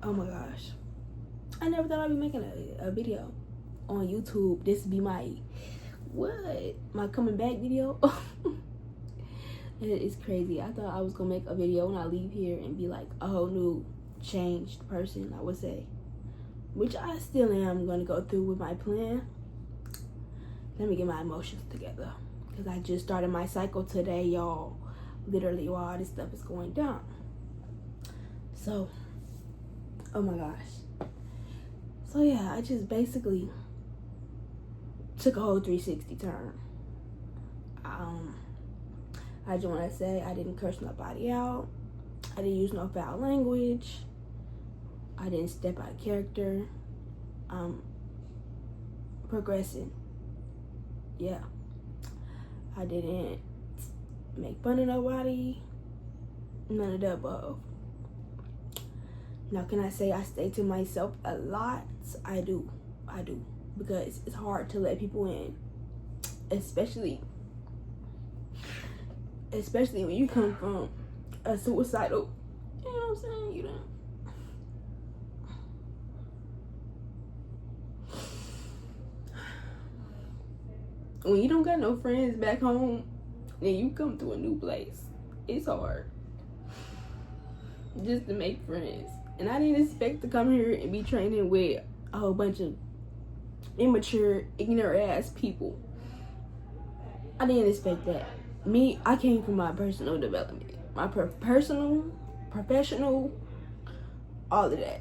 Oh my gosh. I never thought I'd be making a video on YouTube. This would be my coming back video. It's crazy. I thought I was gonna make a video when I leave here and be like a whole new changed person, I would say, which I still am gonna go through with my plan. Let me get my emotions together, because I just started my cycle today, y'all, literally while all this stuff is going down. So, oh my gosh. So yeah, I just basically took a whole 360 turn. I just want to say I didn't curse nobody out. I didn't use no foul language. I didn't step out of character. Progressing. Yeah. I didn't make fun of nobody. None of the above. Now, can I say I stay to myself a lot? I do. Because it's hard to let people in. Especially when you come from a suicidal, you know what I'm saying? You know. When you don't got no friends back home, and you come to a new place, it's hard just to make friends. And I didn't expect to come here and be training with a whole bunch of immature, ignorant ass people. I didn't expect that. I came from my personal development, my personal, professional, all of that.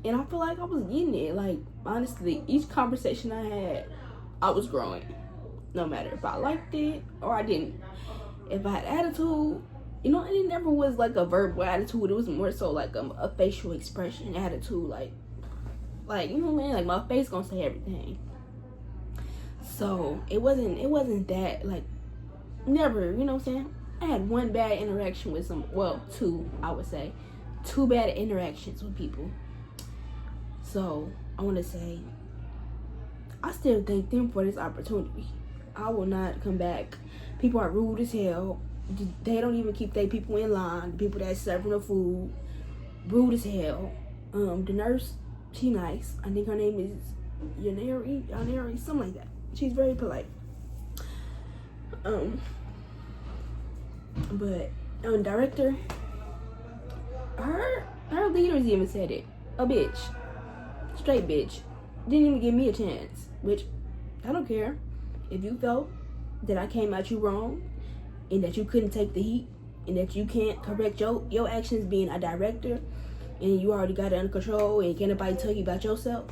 And I feel like I was getting it. Like, honestly, each conversation I had, I was growing. No matter if I liked it or I didn't. If I had attitude, you know, and it never was like a verbal attitude. It was more so like a facial expression attitude. Like, you know what I mean? Like, my face gonna say everything. So, it wasn't that, like, never, you know what I'm saying? I had one bad interaction with two, I would say. 2 bad interactions with people. So, I want to say, I still thank them for this opportunity. I will not come back. People are rude as hell. They don't even keep their people in line. The people that serving the food, rude as hell. The nurse, she nice. I think her name is Yaneri, something like that. She's very polite. But director, her leaders even said it. A bitch, straight bitch. Didn't even give me a chance. Which I don't care. If you felt that I came at you wrong, and that you couldn't take the heat, and that you can't correct your actions being a director, and you already got it under control, and can't nobody tell you about yourself,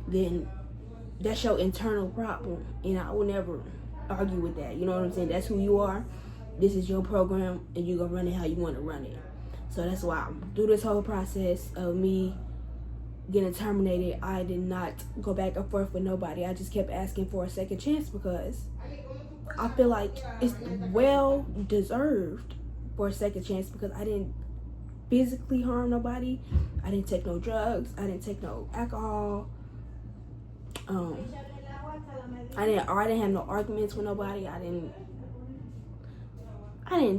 then that's your internal problem, and I will never argue with that. You know what I'm saying? That's who you are. This is your program, and you're gonna run it how you want to run it. So that's why through this whole process of me getting terminated, I did not go back and forth with nobody. I just kept asking for a second chance, because I feel like it's well deserved for a second chance, because I didn't physically harm nobody. I didn't take no drugs. I didn't take no alcohol. I didn't have no arguments with nobody. I didn't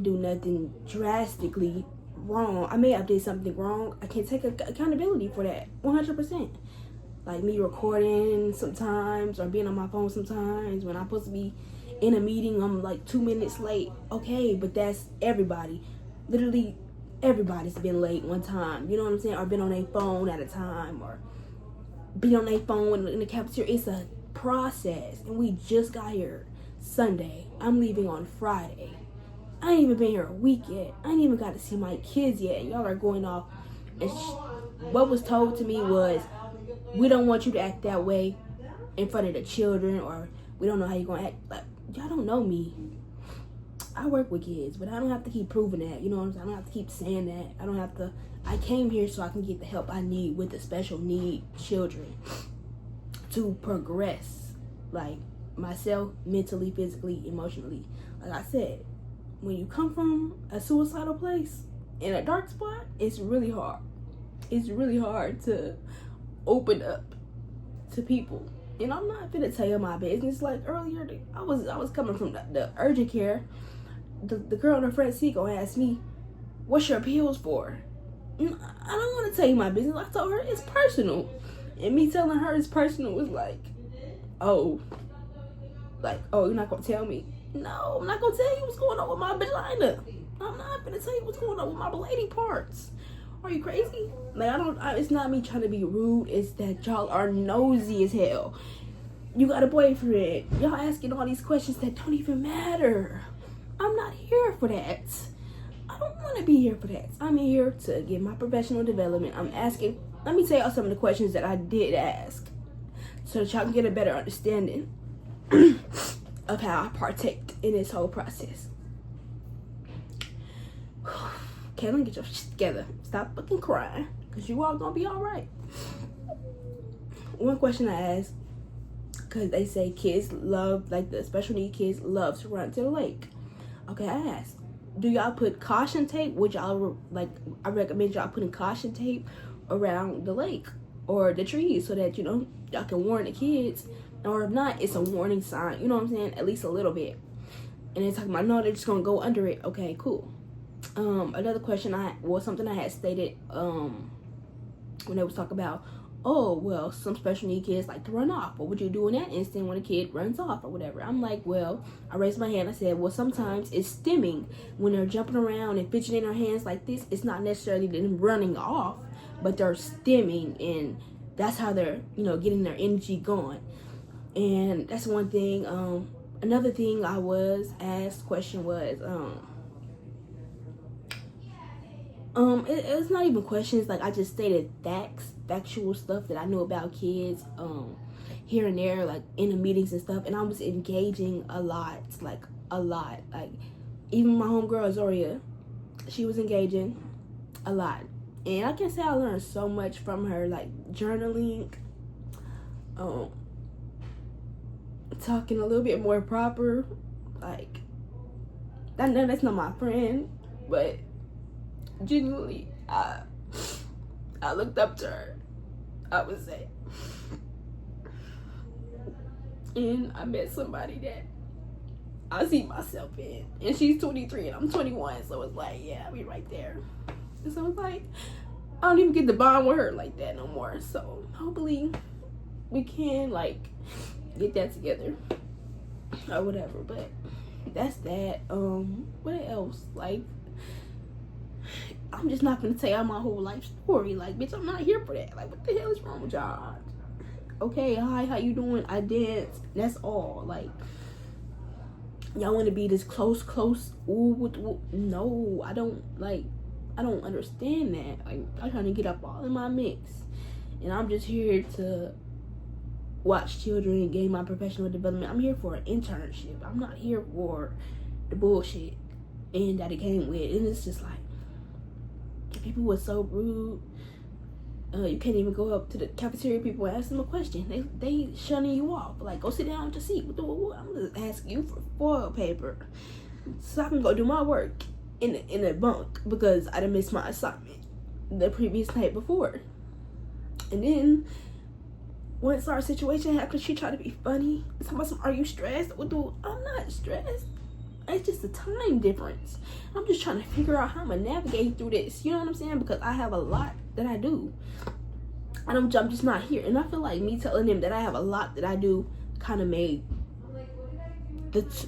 do nothing drastically wrong. I may have did something wrong. I can't take accountability for that 100%. Like me recording sometimes, or being on my phone sometimes when I'm supposed to be in a meeting. I'm like 2 minutes late. Okay, but that's everybody. Literally everybody's been late one time. You know what I'm saying? Or been on their phone at a time, or be on their phone in the cafeteria. It's a process, and we just got here Sunday. I'm leaving on Friday. I ain't even been here a week yet. I ain't even got to see my kids yet, and y'all are going off. And what was told to me was, we don't want you to act that way in front of the children, or we don't know how you're gonna act. Like, y'all don't know me. I work with kids, but I don't have to keep proving that. You know what I'm saying? I don't have to keep saying that. I came here so I can get the help I need with the special need children to progress, like myself, mentally, physically, emotionally. Like I said, when you come from a suicidal place in a dark spot, it's really hard. It's really hard to open up to people. And I'm not gonna tell you my business. Like earlier, I was coming from the urgent care. The girl in the front seat gonna ask me, "What's your pills for?" I don't want to tell you my business. I told her it's personal. And me telling her it's personal was like, oh, you're not going to tell me? No, I'm not going to tell you what's going on with my vagina. I'm not going to tell you what's going on with my lady parts. Are you crazy? Like, it's not me trying to be rude. It's that y'all are nosy as hell. You got a boyfriend. Y'all asking all these questions that don't even matter. I'm not here for that. I don't want to be here for that. I'm here to get my professional development. I'm asking. Let me tell y'all some of the questions that I did ask, so that y'all can get a better understanding of how I partake in this whole process. Okay, let me get your shit together. Stop fucking crying, because you all gonna be alright. One question I asked, because they say kids love, like the special need kids love to run to the lake. Okay, I asked, do y'all put caution tape? Would y'all, like, I recommend y'all putting caution tape around the lake or the trees so that, you know, y'all can warn the kids. Or if not, it's a warning sign, you know what I'm saying? At least a little bit. And they're talking about, no, they're just gonna go under it. Okay, cool. Another question something I had stated when they was talking about, oh, well, some special need kids like to run off. What would you do in that instant when a kid runs off or whatever? I'm like, well, I raised my hand. I said, well, sometimes it's stimming. When they're jumping around and fidgeting their hands like this, it's not necessarily them running off, but they're stimming, and that's how they're, you know, getting their energy going. And that's one thing. Another thing I was asked question was, it's not even questions. Like, I just stated factual stuff that I knew about kids, here and there, like in the meetings and stuff. And I was engaging a lot. Like even my homegirl Zoria, she was engaging a lot. And I can say I learned so much from her, like journaling, talking a little bit more proper. Like, I know that's not my friend, but genuinely, I looked up to her, I would say. And I met somebody that I see myself in. And she's 23 and I'm 21, so it's like, yeah, we right there. And so it's like, I don't even get to bond with her like that no more. So hopefully we can, like, get that together or whatever. But that's that. What else? Like, I'm just not gonna tell y'all my whole life story. Like, bitch, I'm not here for that. Like, what the hell is wrong with y'all? Okay, hi, how you doing? I dance. That's all. Like, y'all want to be this close. Ooh, no, I don't understand that. Like, I'm trying to get up all in my mix, and I'm just here to watch children and gain my professional development. I'm here for an internship. I'm not here for the bullshit and that it came with. And it's just like, people were so rude. You can't even go up to the cafeteria people and ask them a question. They shunning you off. Like, go sit down at your seat. I'm gonna ask you for foil paper so I can go do my work in a bunk because I done missed my assignment the previous night before. And then once our situation happened, she tried to be funny. Talking about are you stressed? I'm not stressed. It's just a time difference. I'm just trying to figure out how I'm gonna navigate through this. You know what I'm saying? Because I have a lot that I do. And I'm just not here. And I feel like me telling them that I have a lot that I do kind of made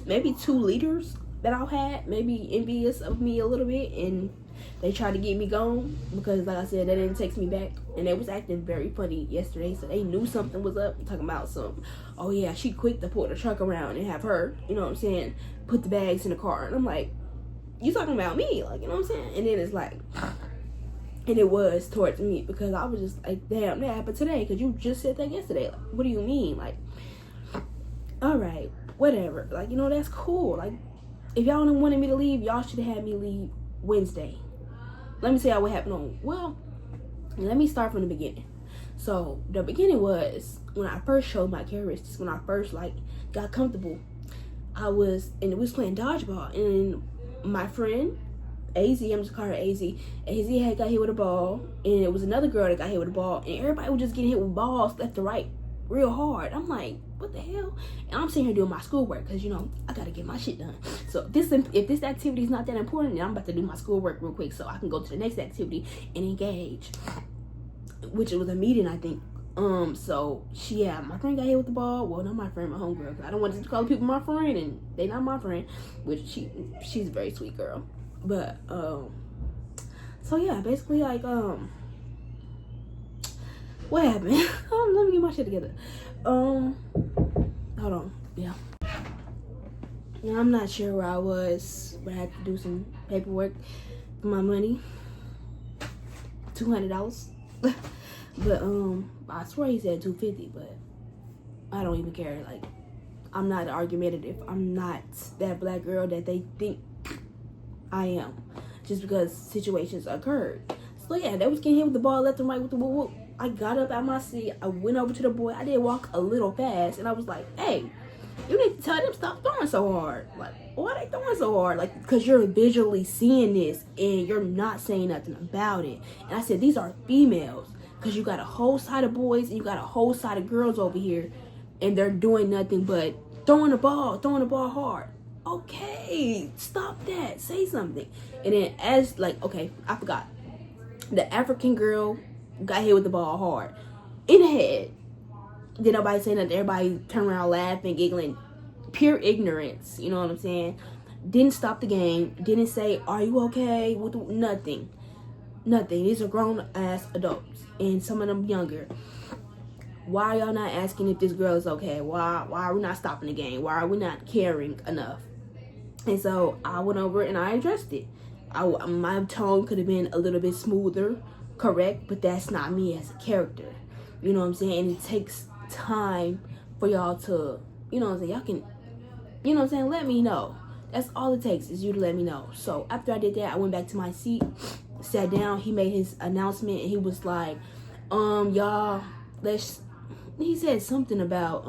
maybe two leaders that I had maybe envious of me a little bit. And they tried to get me gone because, like I said, they didn't text me back. And they was acting very funny yesterday. So they knew something was up. Talking about oh yeah, she quick to pull the truck around and have her, you know what I'm saying, put the bags in the car. And I'm like, you talking about me? Like, you know what I'm saying? And then it's like, and it was towards me because I was just like, damn, that happened today because you just said that yesterday. Like, what do you mean? Like, all right, whatever. Like, you know, that's cool. Like, if y'all didn't wanted me to leave, y'all should have had me leave Wednesday. Let me tell y'all what happened let me start from the beginning. So the beginning was when I first showed my characteristics, when I first got comfortable. And we was playing dodgeball, and my friend AZ, I'm just calling her AZ had got hit with a ball, and it was another girl that got hit with a ball, and everybody was just getting hit with balls left to right real hard. I'm like, what the hell? And I'm sitting here doing my schoolwork because, you know, I got to get my shit done. So if this activity is not that important, then I'm about to do my schoolwork real quick so I can go to the next activity and engage. Which it was a meeting, I think. So my friend got hit with the ball. Well, not my friend, my homegirl. Cause I don't want to call people my friend, and they not my friend. Which she's a very sweet girl. But so yeah, basically like what happened? Let me get my shit together. Hold on. Yeah. Now I'm not sure where I was, but I had to do some paperwork for my money. $200. But I swear he said $250, but I don't even care. Like, I'm not argumentative. I'm not that black girl that they think I am, just because situations occurred. So yeah, they was getting hit with the ball left and right with the whoop whoop. I got up out my seat. I went over to the boy. I did walk a little fast, and I was like, "Hey, you need to tell them stop throwing so hard. Like, why they throwing so hard? Like, because you're visually seeing this and you're not saying nothing about it." And I said, "These are females." Because you got a whole side of boys and you got a whole side of girls over here, and they're doing nothing but throwing the ball hard. Okay, stop that. Say something. And then I forgot. The African girl got hit with the ball hard in the head. Did nobody say nothing? Everybody turned around laughing, giggling. Pure ignorance. You know what I'm saying? Didn't stop the game. Didn't say, "Are you okay?" With nothing. Nothing. These are grown ass adults. And some of them younger. Why are y'all not asking if this girl is okay? Why are we not stopping the game? Why are we not caring enough? And so I went over and I addressed it. My tone could have been a little bit smoother, correct, but that's not me as a character. You know what I'm saying? And it takes time for y'all to, you know what I'm saying? Y'all can, you know what I'm saying? Let me know. That's all it takes is you to let me know. So after I did that, I went back to my seat, sat down. He made his announcement and he was like, y'all, he said something about,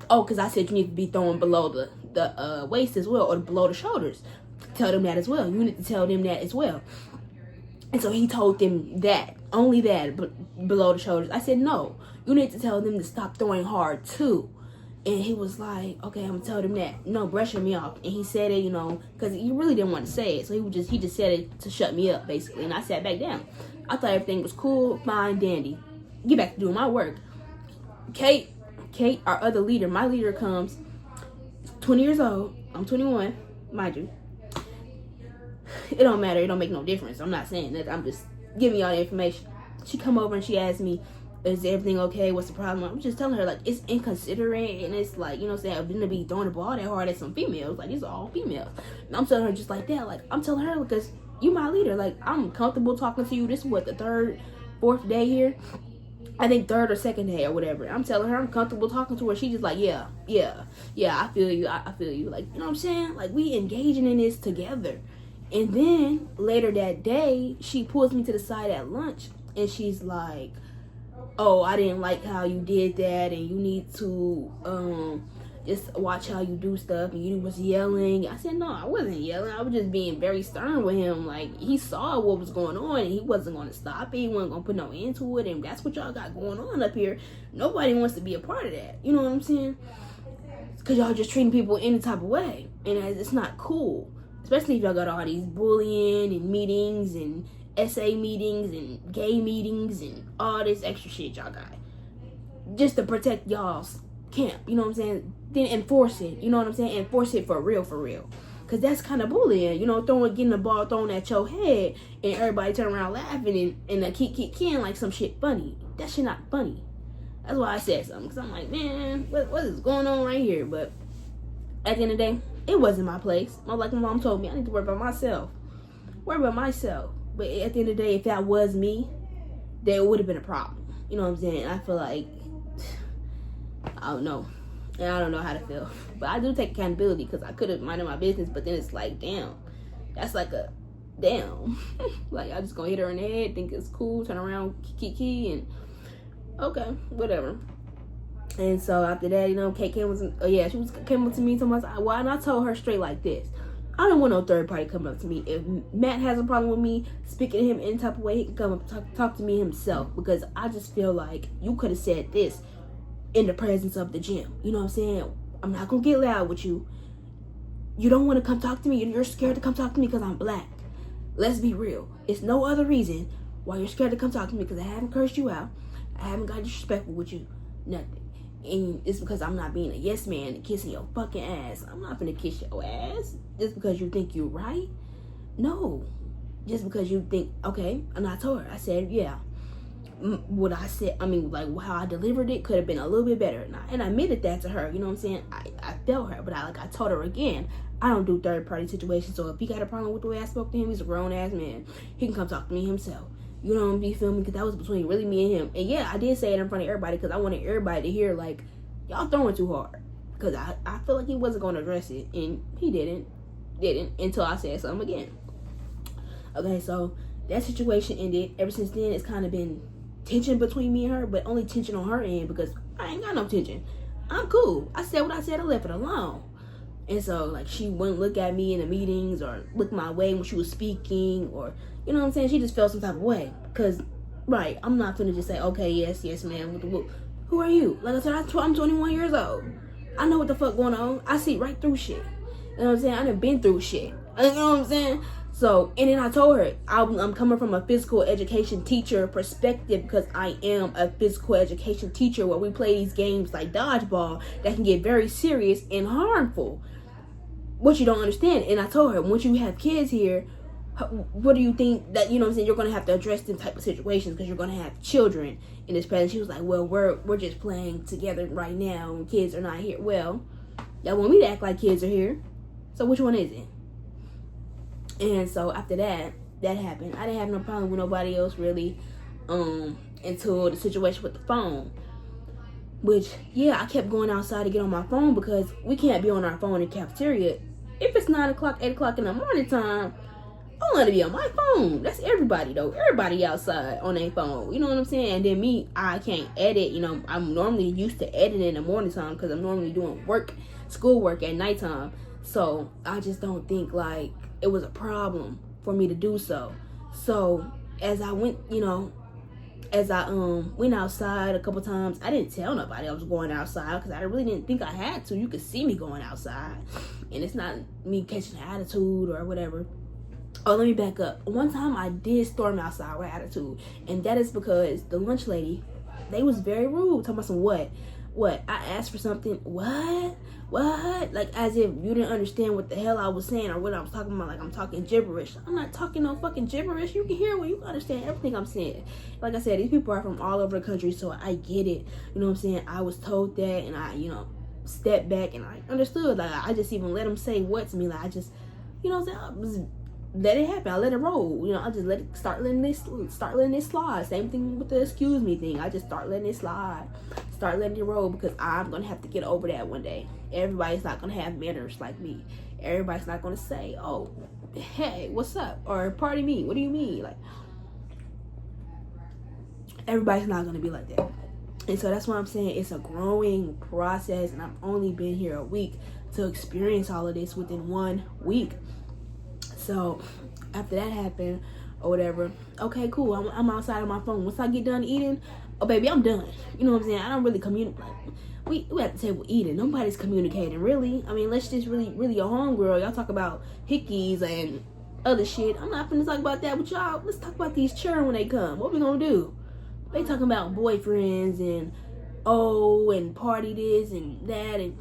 because I said you need to be throwing below the waist as well, or below the shoulders. Tell them that as well. You need to tell them that as well. And so he told them that, only that, but below the shoulders. I said, no, you need to tell them to stop throwing hard too. And he was like, okay, I'm gonna tell them that. No, brushing me off. And he said it, you know, because he really didn't want to say it. So he just said it to shut me up, basically. And I sat back down. I thought everything was cool, fine, dandy. Get back to doing my work. Kate, our other leader, my leader comes, 20 years old. I'm 21, mind you. It don't matter. It don't make no difference. I'm not saying that. I'm just giving y'all the information. She come over and she asked me, is everything okay? What's the problem? I'm just telling her, like, it's inconsiderate, and it's like, you know what I'm saying, I didn't be throwing the ball that hard at some females. Like, these are all females. And I'm telling her just like that. Like, I'm telling her because you my leader. Like, I'm comfortable talking to you. This is what, the third, fourth day here? I think third or second day or whatever. I'm telling her I'm comfortable talking to her. She just like, yeah, I feel you. I feel you. Like, you know what I'm saying? Like, we engaging in this together. And then later that day, she pulls me to the side at lunch and she's like, oh, I didn't like how you did that, and you need to just watch how you do stuff. And you was yelling. I said, no, I wasn't yelling. I was just being very stern with him. Like, he saw what was going on, and he wasn't going to stop it. He wasn't going to put no end to it, and that's what y'all got going on up here. Nobody wants to be a part of that. You know what I'm saying? Because y'all just treating people any type of way, and it's not cool. Especially if y'all got all these bullying and meetings and SA meetings and gay meetings and all this extra shit y'all got. Just to protect y'all's camp, you know what I'm saying? Then enforce it, you know what I'm saying? Enforce it for real. Because that's kind of bullying, you know, getting the ball thrown at your head and everybody turn around laughing and keep like some shit funny. That shit not funny. That's why I said something. Because I'm like, man, what is going on right here? But at the end of the day, it wasn't my place. Like my mom told me, I need to worry about myself. But at the end of the day, if that was me, then it would have been a problem. You know what I'm saying? I feel like, I don't know. And I don't know how to feel. But I do take accountability because I could have minded my business. But then it's like, damn. That's like a, damn. Like, I just gonna hit her in the head, think it's cool, turn around, kiki, and okay, whatever. And so after that, you know, Kate came up to me so much. Well, and I told her straight like this. I don't want no third party coming up to me. If Matt has a problem with me speaking to him any type of way, he can come up talk to me himself. Because I just feel like you could have said this in the presence of the gym. You know what I'm saying? I'm not gonna get loud with you. You don't want to come talk to me, and you're scared to come talk to me because I'm black. Let's be real. It's no other reason why you're scared to come talk to me, because I haven't cursed you out. I haven't got disrespectful with you. Nothing. And it's because I'm not being a yes man and kissing your fucking ass. I'm not gonna kiss your ass just because you think you're right. No. Just because you think, okay. And I told her, I said, yeah. What I said, I mean, like, how I delivered it could have been a little bit better. And I admitted that to her, you know what I'm saying? I felt her, but I told her again, I don't do third party situations. So if he got a problem with the way I spoke to him, he's a grown ass man. He can come talk to me himself. You know what I'm feeling? Because that was between really me and him. And yeah, I did say it in front of everybody because I wanted everybody to hear, like, y'all throwing too hard. Because I feel like he wasn't going to address it. And he didn't until I said something again. Okay, so that situation ended. Ever since then, it's kind of been tension between me and her, but only tension on her end because I ain't got no tension. I'm cool. I said what I said. I left it alone. And so, like, she wouldn't look at me in the meetings or look my way when she was speaking, or, you know what I'm saying? She just felt some type of way. Because, right, I'm not going to just say, okay, yes, ma'am. Who are you? Like I said, I'm 21 years old. I know what the fuck going on. I see right through shit. You know what I'm saying? I done been through shit. You know what I'm saying? So, and then I told her, I'm coming from a physical education teacher perspective because I am a physical education teacher where we play these games like dodgeball that can get very serious and harmful. What you don't understand. And I told her, once you have kids here, what do you think that, you know what I'm saying, you're going to have to address them type of situations because you're going to have children in this present. She was like, well, we're just playing together right now and kids are not here. Well, y'all want me to act like kids are here. So which one is it? And so after that happened. I didn't have no problem with nobody else really until the situation with the phone. Which, yeah, I kept going outside to get on my phone because we can't be on our phone in the cafeteria. If it's 9 o'clock, 8 o'clock in the morning time, I want to be on my phone. That's everybody, though. Everybody outside on their phone. You know what I'm saying? And then me, I can't edit. You know, I'm normally used to editing in the morning time because I'm normally doing schoolwork at nighttime. So I just don't think, like, it was a problem for me to do so. So as I went, you know, went outside a couple times, I didn't tell nobody I was going outside because I really didn't think I had to. You could see me going outside. And it's not me catching an attitude or whatever. Oh, let me back up. One time I did storm outside with attitude. And that is because the lunch lady, they was very rude. Talking about some what? I asked for something. What? Like, as if you didn't understand what the hell I was saying or what I was talking about. Like, I'm talking gibberish. I'm not talking no fucking gibberish. You can hear what you can understand everything I'm saying. Like I said, these people are from all over the country, so I get it. You know what I'm saying? I was told that, and I, you know, stepped back and I understood. Like, I just even let them say what to me. Like, I just, you know what I'm saying? Let it happen. I let it roll. You know, I just start letting it slide. Same thing with the excuse me thing. I just start letting it slide. Start letting it roll because I'm going to have to get over that one day. Everybody's not going to have manners like me. Everybody's not going to say, oh, hey, what's up? Or pardon me, what do you mean? Like, everybody's not going to be like that. And so that's what I'm saying. It's a growing process, and I've only been here a week to experience all of this within 1 week. So after that happened or whatever, okay, cool. I'm outside on my phone. Once I get done eating, oh baby, I'm done. You know what I'm saying? I don't really communicate. We at the table eating. Nobody's communicating really. I mean, let's just really your homegirl. Y'all talk about hickeys and other shit. I'm not finna talk about that with y'all. Let's talk about these children when they come. What we gonna do? They talking about boyfriends and and party this and that, and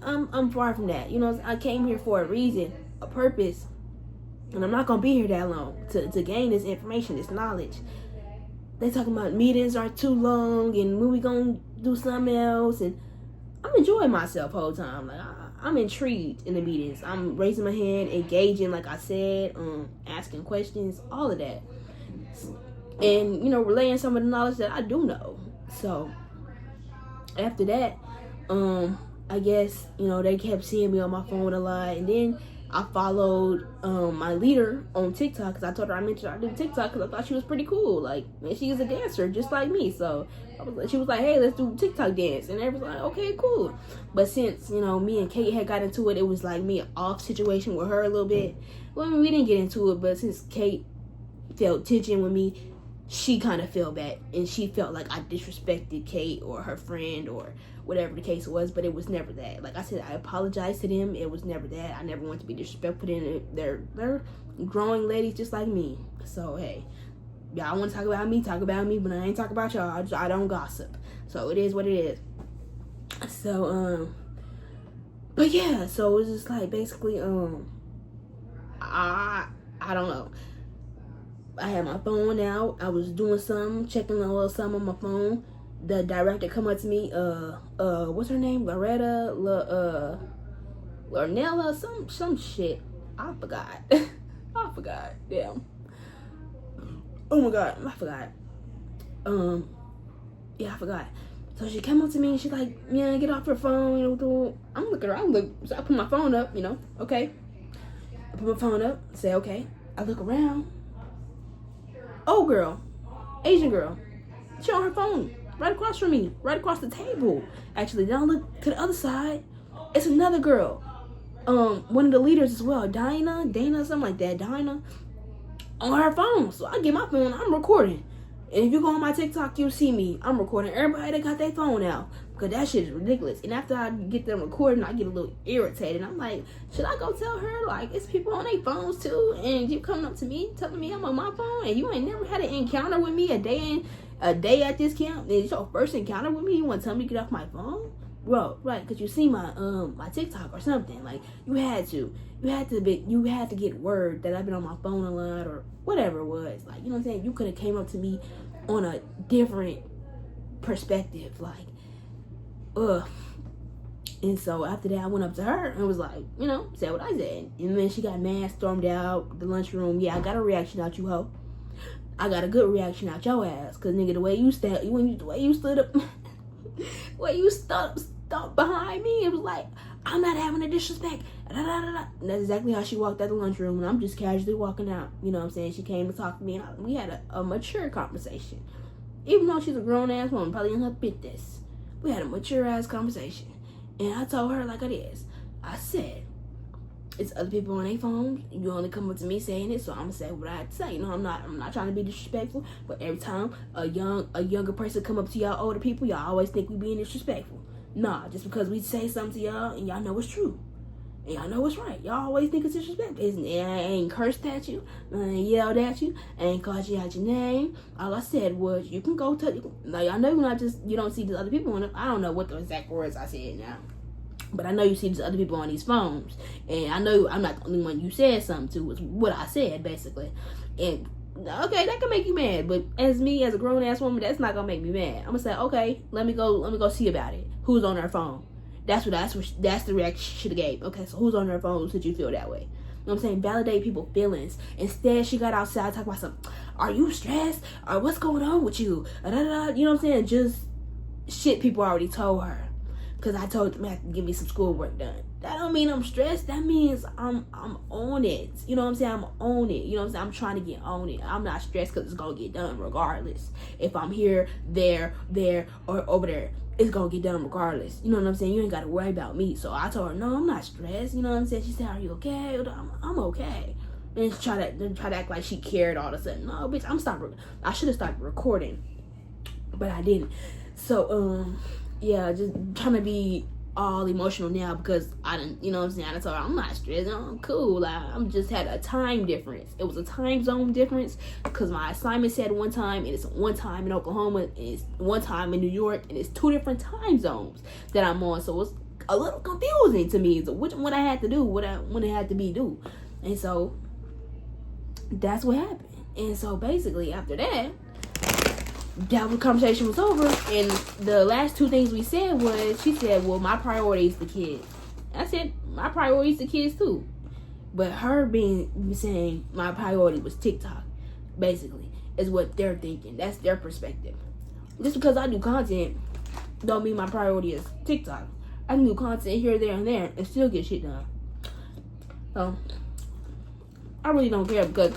I'm far from that. You know, I came here for a reason, a purpose. And I'm not going to be here that long to gain this information, this knowledge. They talking about meetings are too long and when we going to do something else. And I'm enjoying myself the whole time. Like, I'm intrigued in the meetings. I'm raising my hand, engaging, like I said, asking questions, all of that. And, you know, relaying some of the knowledge that I do know. So, after that, I guess, you know, they kept seeing me on my phone a lot. And then I followed my leader on TikTok because I told her I mentioned I do TikTok because I thought she was pretty cool. Like, and she is a dancer just like me. So she was like, hey, let's do TikTok dance. And everyone's like, okay, cool. But since, you know, me and Kate had got into it, it was like me an off situation with her a little bit. Well, I mean, we didn't get into it, but since Kate felt tension with me, she kind of felt bad, and she felt like I disrespected Kate or her friend or whatever the case was, but it was never that. Like I said, I apologized to them. It was never that. I never want to be disrespectful to them. They're growing ladies just like me. So hey, y'all want to talk about me, but I ain't talk about y'all. I don't gossip. So it is what it is. So but yeah, so it's just like basically I don't know. I had my phone out. I was doing something, checking a little something on my phone. The director come up to me, what's her name? Loretta, Lornella, some shit. I forgot. I forgot. Damn. Oh my god, I forgot. Yeah, I forgot. So she came up to me and she's like, yeah, get off your phone. You know, I'm looking around. So I put my phone up, okay. I put my phone up, say okay. I look around. Old girl, Asian girl, she on her phone, right across from me, right across the table. Actually, then I look to the other side. It's another girl, one of the leaders as well, Dana, something like that, Dina, on her phone. So I get my phone, I'm recording. And if you go on my TikTok, you'll see me. I'm recording everybody that got their phone out. Because that shit is ridiculous. And after I get them recording, I get a little irritated. I'm like, should I go tell her, like, it's people on their phones too? And you coming up to me, telling me I'm on my phone? And you ain't never had an encounter with me a day at this camp? And it's your first encounter with me? You want to tell me to get off my phone? Bro, right, because you see my my TikTok or something. Like, you had to get word that I've been on my phone a lot or whatever it was. Like, you know what I'm saying? You could have came up to me on a different perspective, like, and so after that I went up to her and was like, said what I said, and then she got mad, stormed out the lunchroom. Yeah, I got a reaction out you, hoe. I got a good reaction out your ass, cause nigga, the way you stood up, way you stood behind me, it was like, I'm not having a disrespect. Da, da, da, da. And that's exactly how she walked out the lunchroom, and I'm just casually walking out. You know what I'm saying? She came to talk to me, and we had a mature conversation. Even though she's a grown-ass woman, probably in her 50s. We had a mature-ass conversation. And I told her like it is. I said, it's other people on their phones. You only come up to me saying it, so I'm going to say what I have to say. I'm not trying to be disrespectful, but every time a younger person come up to y'all older people, y'all always think we being disrespectful. Nah, just because we say something to y'all and y'all know it's true. And y'all know it's right. Y'all always think it's disrespectful. I ain't cursed at you. I ain't yelled at you. I ain't called you out your name. All I said was, you can go touch. Like, I know you don't see these other people on it. I don't know what the exact words I said now. But I know you see these other people on these phones. And I know I'm not the only one you said something to, is what I said, basically. And, okay, that can make you mad. But as a grown-ass woman, that's not going to make me mad. I'm going to say, okay, let me go see about it. Who's on their phone? That's the reaction she should have gave. Okay, so who's on their phone? Did you feel that way? You know what I'm saying? Validate people's feelings. Instead, she got outside talking about something. Are you stressed? Or what's going on with you? You know what I'm saying? Just shit people already told her. Because I told them I have to give me some schoolwork done. That don't mean I'm stressed. That means I'm on it. You know what I'm saying? I'm on it. You know what I'm saying? I'm trying to get on it. I'm not stressed because it's going to get done regardless. If I'm here, there, or over there, it's going to get done regardless. You know what I'm saying? You ain't got to worry about me. So I told her, no, I'm not stressed. You know what I'm saying? She said, are you okay? I'm okay. And she tried to act like she cared all of a sudden. No, bitch, I should have stopped recording. But I didn't. So, yeah, just trying to be all emotional now because I didn't, you know what I'm saying? I told her, I'm not stressed. I'm cool. I'm just had a time difference. It was a time zone difference because my assignment said one time, and it's one time in Oklahoma, and it's one time in New York, and it's two different time zones that I'm on. So it's a little confusing to me. So which one I had to do, when it had to be due. And so that's what happened. And so basically after that conversation was over, and the last two things we said was, she said, well, my priority is the kids. I said, my priority is the kids too. But her saying my priority was TikTok, basically, is what they're thinking. That's their perspective. Just because I do content don't mean my priority is TikTok. I can do content here, there, and there and still get shit done. So I really don't care, because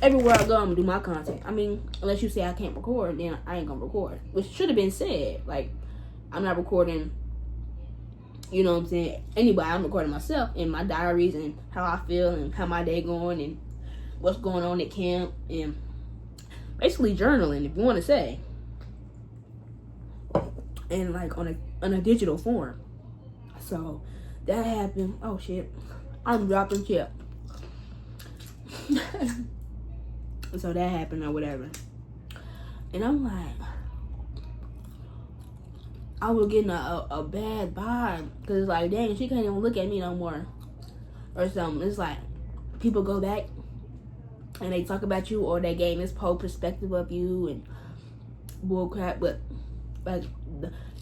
everywhere I go, I'm gonna do my content. I mean, unless you say I can't record, then I ain't gonna record. Which should have been said. Like, I'm not recording, you know what I'm saying, anybody. I'm recording myself and my diaries and how I feel and how my day going and what's going on at camp and basically journaling, if you want to say, and like on a digital form. So that happened. Oh shit, I'm dropping chip. So that happened or whatever, and I'm like, I was getting a bad vibe because it's like, dang, she can't even look at me no more or something. It's like people go back and they talk about you, or they gain this whole perspective of you and bullcrap. But like,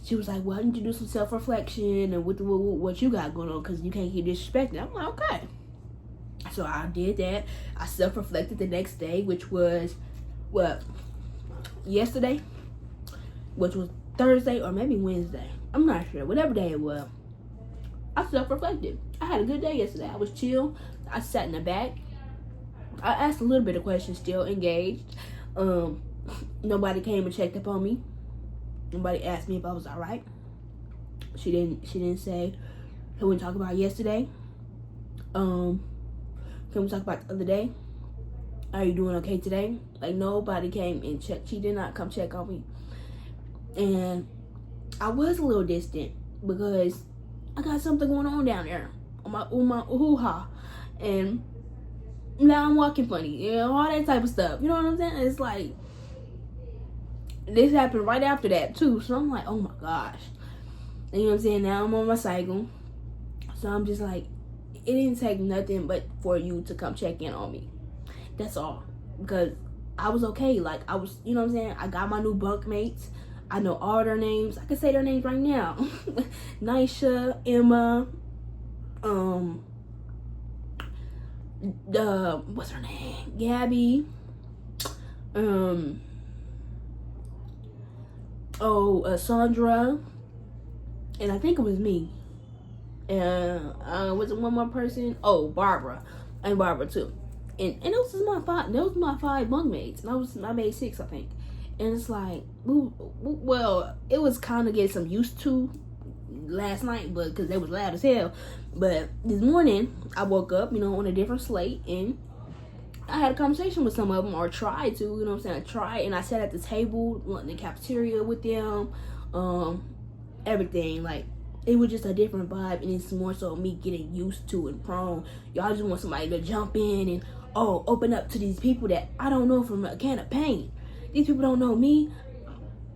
she was like, well, I need to do some self-reflection and with what you got going on, because you can't keep disrespecting. I'm like, okay. So I did that. I self-reflected the next day, which was yesterday, which was Thursday or maybe Wednesday. I'm not sure. Whatever day it was, I self-reflected. I had a good day yesterday. I was chill. I sat in the back. I asked a little bit of questions, still engaged. Nobody came and checked up on me. Nobody asked me if I was all right. She didn't say, can we talk about yesterday? Can we talk about the other day? Are you doing okay today? Like, nobody came and checked. She did not come check on me. And I was a little distant because I got something going on down there on my hoo-ha. And now I'm walking funny, you know, all that type of stuff. You know what I'm saying? It's like, this happened right after that too. So I'm like, oh my gosh. And you know what I'm saying? Now I'm on my cycle. So I'm just like, it didn't take nothing but for you to come check in on me. That's all. Because I was okay. Like, I was, you know what I'm saying? I got my new bunkmates. I know all their names. I can say their names right now. Nisha, Emma, what's her name? Gabby, Sandra, and I think it was me. And was it one more person? Oh, Barbara, and Barbara too. And those was my five bunkmates, and I made 6, I think. And it's like, well, it was kind of getting some used to last night, but because they was loud as hell. But this morning, I woke up, you know, on a different slate, and I had a conversation with some of them, or tried to, you know what I'm saying? I tried, and I sat at the table in the cafeteria with them, everything. Like, it was just a different vibe, and it's more so me getting used to and prone. Y'all just want somebody to jump in and, open up to these people that I don't know from a can of paint. These people don't know me.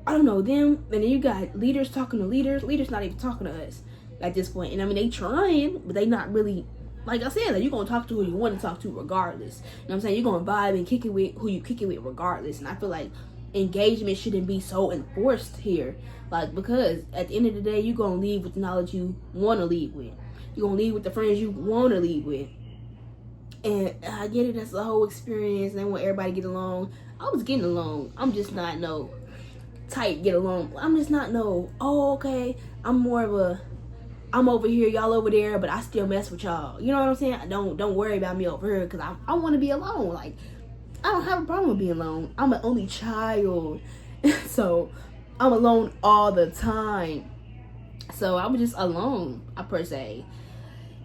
I don't know them. And then you got leaders talking to leaders. Leaders not even talking to us at this point. And I mean, they trying, but they not really, like I said, like, you're going to talk to who you want to talk to regardless. You know what I'm saying? You're going to vibe and kick it with who you kick it with regardless. And I feel like engagement shouldn't be so enforced here. Like, because at the end of the day, you're going to leave with the knowledge you want to leave with. You're going to leave with the friends you want to leave with. And I get it, that's the whole experience. And they want everybody to get along. I was getting along. I'm just not no tight get along. I'm just not no, okay, I'm more of a, I'm over here, y'all over there, but I still mess with y'all. You know what I'm saying? Don't worry about me over here, because I want to be alone. Like, I don't have a problem with being alone. I'm an only child. So I'm alone all the time. So I was just alone, per se.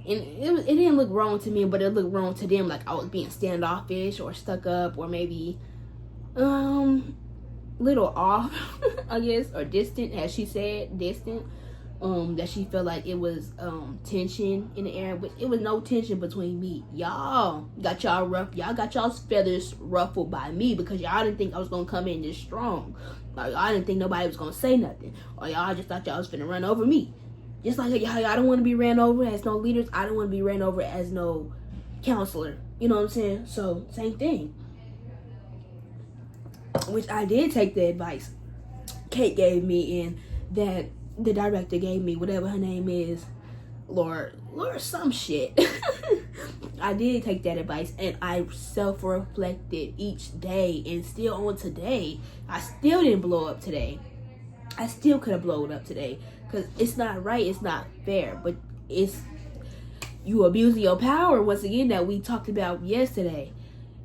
And it didn't look wrong to me, but it looked wrong to them. Like, I was being standoffish or stuck up, or maybe little off, I guess, or distant, as she said, distant. That she felt like it was tension in the air, but it was no tension between me. Y'all got y'all's feathers ruffled by me, because y'all didn't think I was gonna come in this strong. Like, I didn't think nobody was gonna say nothing, or y'all just thought y'all was finna run over me. Just like y'all don't want to be ran over as no leaders, I don't want to be ran over as no counselor. You know what I'm saying? So, same thing. Which I did take the advice Kate gave me, and that the director gave me, whatever her name is, Lord, some shit. I did take that advice, and I self-reflected each day, and still on today, I still didn't blow up today. I still could have blown up today, because it's not right, it's not fair, but it's you abusing your power, once again, that we talked about yesterday.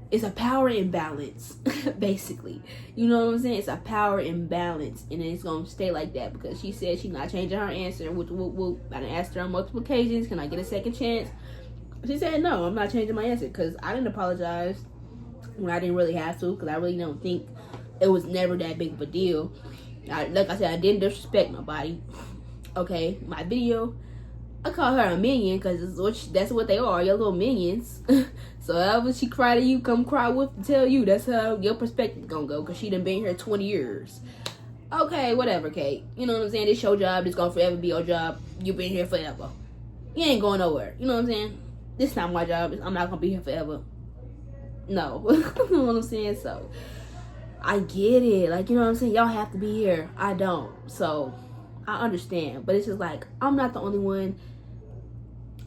It's a power imbalance, basically. You know what I'm saying? It's a power imbalance, and it's going to stay like that, because she said she's not changing her answer. I done asked her on multiple occasions, can I get a second chance? She said, no, I'm not changing my answer, because I didn't apologize when I didn't really have to, because I really don't think it was never that big of a deal. Like I said, I didn't disrespect nobody. Okay, my video, I call her a minion because that's what they are, your little minions. So however she cry to you, come cry with to tell you. That's how your perspective gonna go, because she done been here 20 years. Okay, whatever, Kate. You know what I'm saying? This your job. This gonna forever be your job. You been here forever. You ain't going nowhere. You know what I'm saying? This not my job. I'm not gonna be here forever. No. You know what I'm saying? So I get it. Like, you know what I'm saying? Y'all have to be here. I don't. So I understand. But it's just like, I'm not the only one.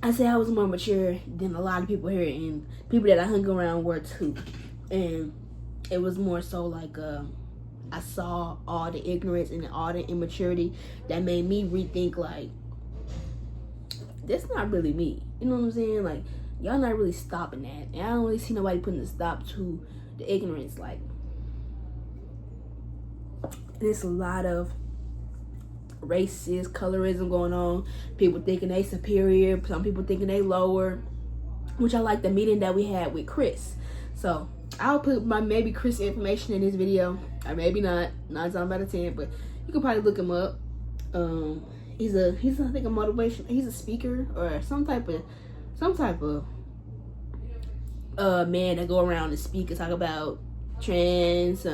I say I was more mature than a lot of people here, and people that I hung around were too. And it was more so like I saw all the ignorance and all the immaturity that made me rethink, like, that's not really me. You know what I'm saying? Like, y'all not really stopping that. And I don't really see nobody putting a stop to the ignorance. Like, there's a lot of racist colorism going on. People thinking they superior. Some people thinking they lower. Which I like the meeting that we had with Chris. So I'll put my maybe Chris information in this video, or maybe not. 9 times out of 10, but you can probably look him up. He's I think a motivation. He's a speaker or some type of man that go around and speak and talk about trans,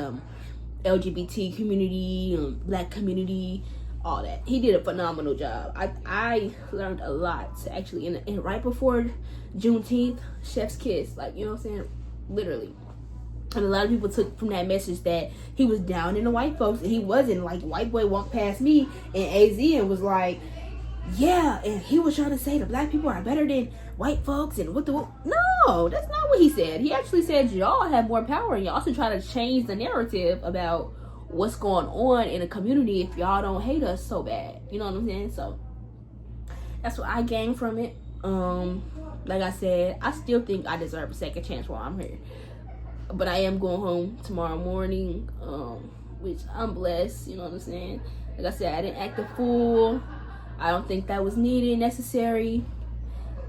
LGBT community, black community, all that. He did a phenomenal job. I learned a lot actually. And right before Juneteenth, Chef's Kiss, like, you know what I'm saying, literally. And a lot of people took from that message that he was down in the white folks, and he wasn't. Like, white boy walked past me in AZ and was like, yeah, and he was trying to say the black people are better than white folks, and no, that's not what he said. He actually said y'all have more power, and y'all should try to change the narrative about what's going on in the community if y'all don't hate us so bad. You know what I'm saying? So that's what I gained from it. Like I said, I still think I deserve a second chance while I'm here. But I am going home tomorrow morning, which I'm blessed, you know what I'm saying? Like I said, I didn't act a fool. I don't think that was needed, necessary.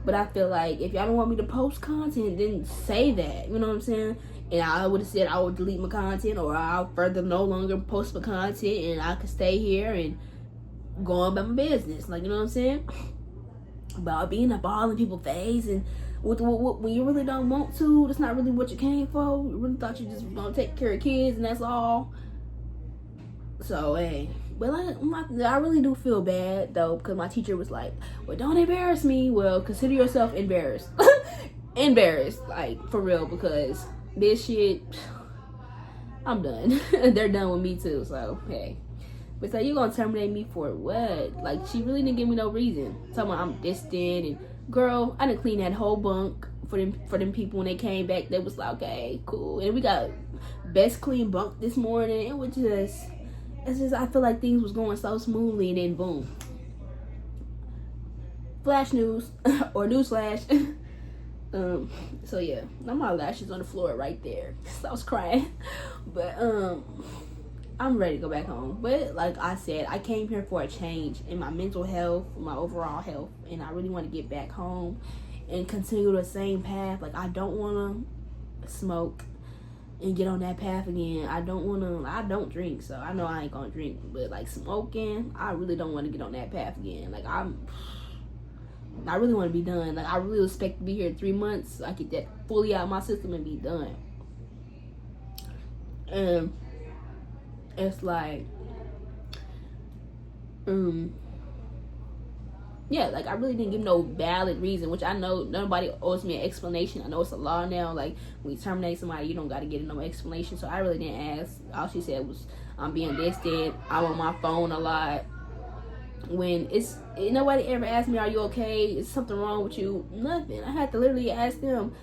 But I feel like if y'all don't want me to post content, then say that, you know what I'm saying? And I would have said I would delete my content, or I'll further no longer post my content, and I could stay here and go on about my business. Like, you know what I'm saying? About being a ball in people's face, and when you really don't want to, that's not really what you came for. You really thought you just was gonna take care of kids and that's all. So hey, but I really do feel bad though, because my teacher was like, well, don't embarrass me. Well, consider yourself embarrassed. Embarrassed, like, for real, because this shit, I'm done. They're done with me too, so hey. But so you gonna terminate me for what? Like, she really didn't give me no reason. Talking about I'm distant, and girl, I done cleaned that whole bunk for them people when they came back. They was like, okay, cool. And we got best clean bunk this morning. It was just, I feel like things was going so smoothly, and then boom. Flash news, or newsflash. So yeah, now my lashes on the floor right there. So I was crying. But I'm ready to go back home. But like I said, I came here for a change in my mental health, my overall health, and I really want to get back home and continue the same path. Like, I don't want to smoke and get on that path again. I don't drink, so I know I ain't gonna drink. But like smoking, I really don't want to get on that path again. Like, I really want to be done. Like, I really expect to be here 3 months so I get that fully out of my system and be done. And it's like, yeah, like, I really didn't give no valid reason, which I know nobody owes me an explanation. I know it's a law now. Like, when you terminate somebody, you don't got to get no explanation. So I really didn't ask. All she said was, I'm being distant. I'm on my phone a lot. When nobody ever asked me, are you okay? Is something wrong with you? Nothing. I had to literally ask them,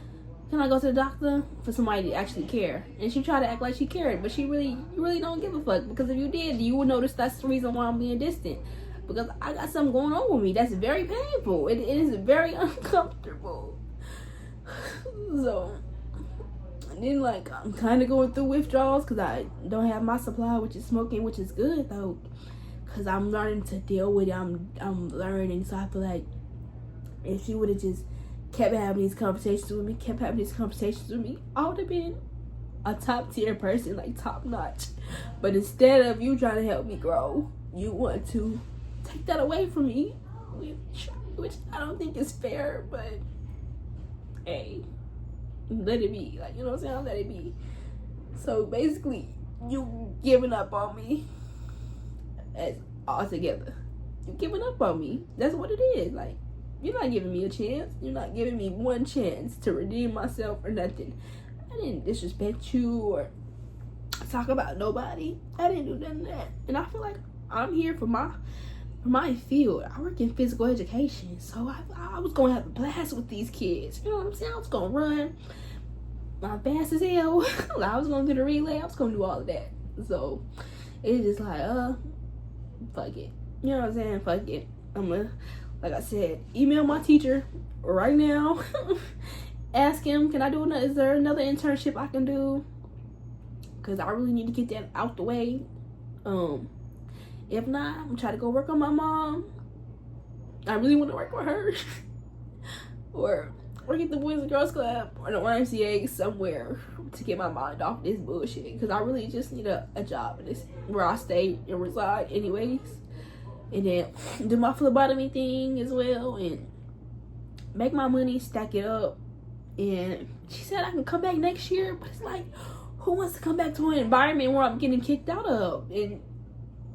can I go to the doctor? For somebody to actually care. And she tried to act like she cared, but you really don't give a fuck. Because if you did, you would notice that's the reason why I'm being distant. Because I got something going on with me that's very painful. It is very uncomfortable. So, and then like, I'm kind of going through withdrawals because I don't have my supply, which is smoking, which is good though. Because I'm learning to deal with it. I'm learning. So I feel like if she would have just kept having these conversations with me, I would have been a top tier person, like top notch. But instead of you trying to help me grow, you want to take that away from me, which I don't think is fair, but hey, let it be. Like, you know what I'm saying? Let it be. So basically, you giving up on me as altogether. You giving up on me. That's what it is. Like, you're not giving me a chance. You're not giving me one chance to redeem myself or nothing. I didn't disrespect you or talk about nobody. I didn't do none of that. And I feel like I'm here for my field. I work in physical education, so I was gonna have a blast with these kids. You know what I'm saying? I was gonna run my fast as hell. I was gonna do the relay. I was gonna do all of that. So it's just like, fuck it. You know what I'm saying? Fuck it. I'm gonna, like I said, email my teacher right now. Ask him, can I do another? Is there another internship I can do? Cause I really need to get that out the way. If not, I'm trying to go work on my mom. I really want to work with her. Or work at the Boys and Girls Club or the YMCA somewhere to get my mind off this bullshit. Because I really just need a job in this, where I stay and reside anyways. And then do my phlebotomy thing as well. And make my money, stack it up. And she said I can come back next year. But it's like, who wants to come back to an environment where I'm getting kicked out of and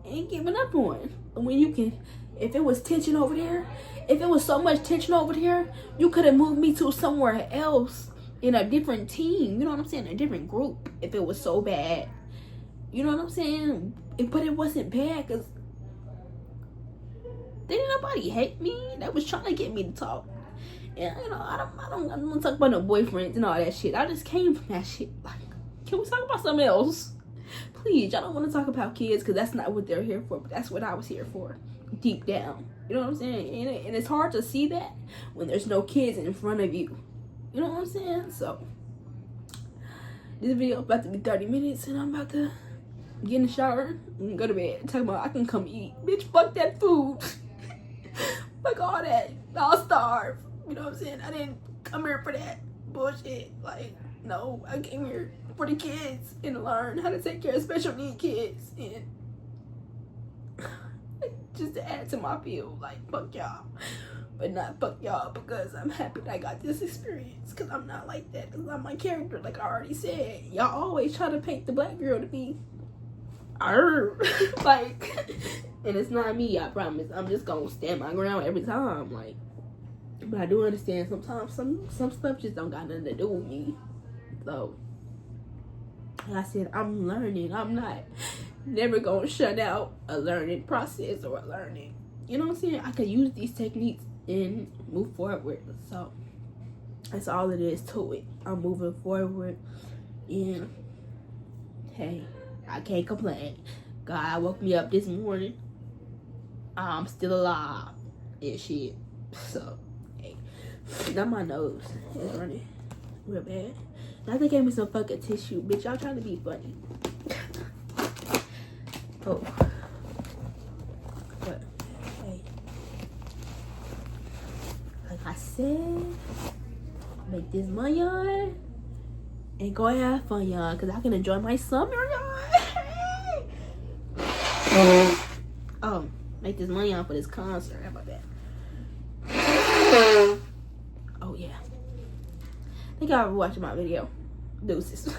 ain't giving up on? When you can, if it was tension over there, if it was so much tension over there, you could have moved me to somewhere else in a different team. You know what I'm saying? A different group. If it was so bad, you know what I'm saying? But it wasn't bad because didn't nobody hate me. They was trying to get me to talk. And you know, I don't talk about no boyfriends and all that shit. I just came from that shit. Like, can we talk about something else? Please, y'all don't want to talk about kids because that's not what they're here for. But that's what I was here for, deep down. You know what I'm saying? And it's hard to see that when there's no kids in front of you. You know what I'm saying? So, this video about to be 30 minutes and I'm about to get in the shower and go to bed. Talking about I can come eat. Bitch, fuck that food. Fuck all that. I'll starve. You know what I'm saying? I didn't come here for that bullshit. Like, no, I came here for the kids and to learn how to take care of special need kids and just to add to my field. Like, fuck y'all. But not fuck y'all because I'm happy that I got this experience, because I'm not like that. Because I'm my character, like I already said. Y'all always try to paint the black girl to be like, and it's not me, I promise. I'm just gonna stand my ground every time. Like, but I do understand sometimes some stuff just don't got nothing to do with me. So, like I said, I'm learning. I'm not never gonna shut out a learning process or a learning. You know what I'm saying? I can use these techniques and move forward. So that's all it is to it. I'm moving forward, and hey, I can't complain. God woke me up this morning. I'm still alive and shit. So, hey, now my nose is running real bad. Now they gave me some fucking tissue. Bitch, y'all trying to be funny. Oh. But, hey. Like I said, make this money on and go have fun, y'all. Because I can enjoy my summer, y'all. Oh, make this money on for this concert. How about that? Oh, yeah. Thank y'all for watching my video. Deuces.